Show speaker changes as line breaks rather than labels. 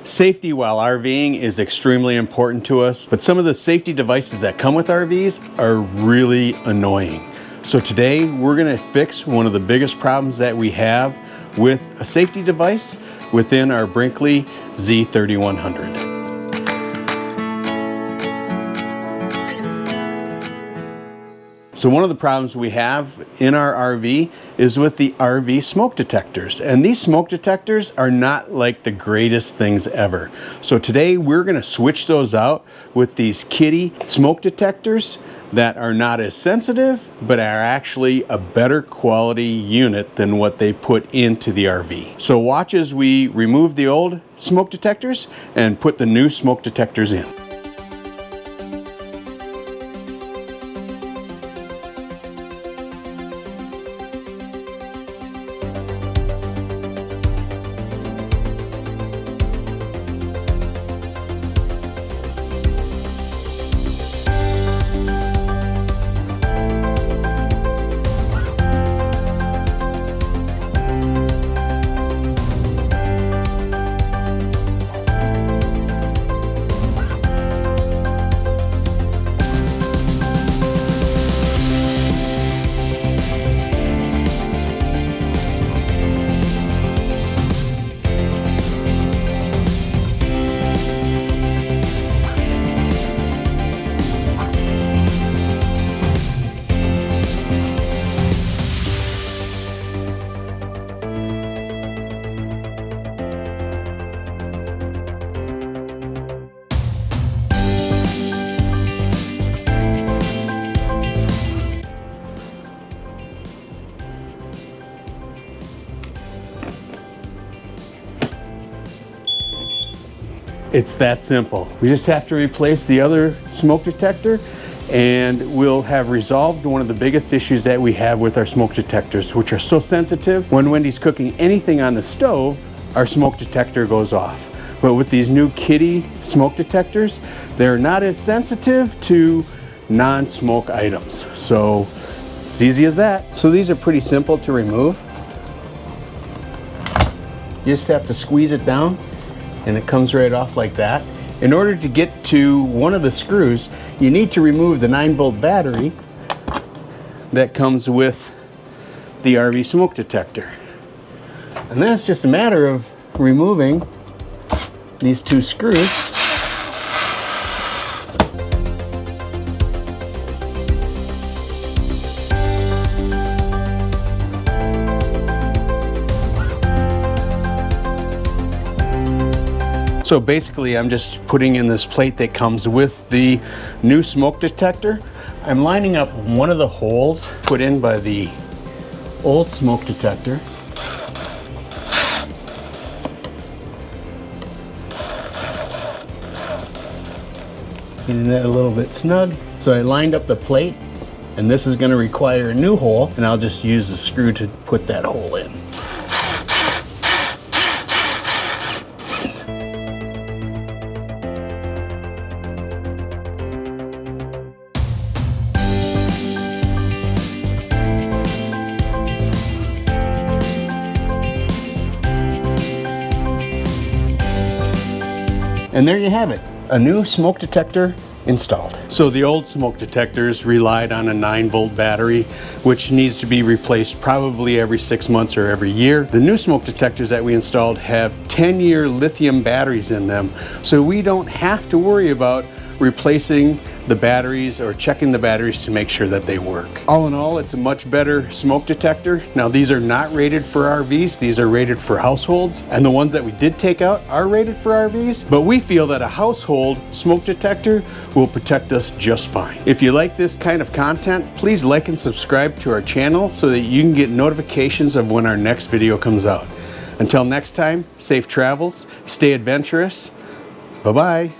Safety while RVing is extremely important to us, but some of the safety devices that come with RVs are really annoying. So today we're going to fix one of the biggest problems that we have with a safety device within our Brinkley Z 3100. So one of the problems we have in our RV is with the RV smoke detectors. And these smoke detectors are not like the greatest things ever. So today we're going to switch those out with these Kidde smoke detectors that are not as sensitive, but are actually a better quality unit than what they put into the RV. So watch as we remove the old smoke detectors and put the new smoke detectors in. It's that simple. We just have to replace the other smoke detector and we'll have resolved one of the biggest issues that we have with our smoke detectors, which are so sensitive. When Wendy's cooking anything on the stove, our smoke detector goes off. But with these new Kidde smoke detectors, they're not as sensitive to non-smoke items. So it's easy as that. So these are pretty simple to remove. You just have to squeeze it down and it comes right off like that. In order to get to one of the screws, you need to remove the 9-volt battery that comes with the RV smoke detector. And then it's just a matter of removing these two screws. So basically I'm just putting in this plate that comes with the new smoke detector. I'm lining up one of the holes put in by the old smoke detector. Getting that a little bit snug. So I lined up the plate and this is going to require a new hole and I'll just use the screw to put that hole in. And there you have it, a new smoke detector installed. So the old smoke detectors relied on a 9-volt battery, which needs to be replaced probably every 6 months or every year. The new smoke detectors that we installed have 10-year lithium batteries in them, so we don't have to worry about replacing the batteries or checking the batteries to make sure that they work. All in all, it's a much better smoke detector. Now these are not rated for RVs, these are rated for households, and the ones that we did take out are rated for RVs, but we feel that a household smoke detector will protect us just fine. If you like this kind of content, please like and subscribe to our channel so that you can get notifications of when our next video comes out. Until next time, safe travels, stay adventurous, bye-bye.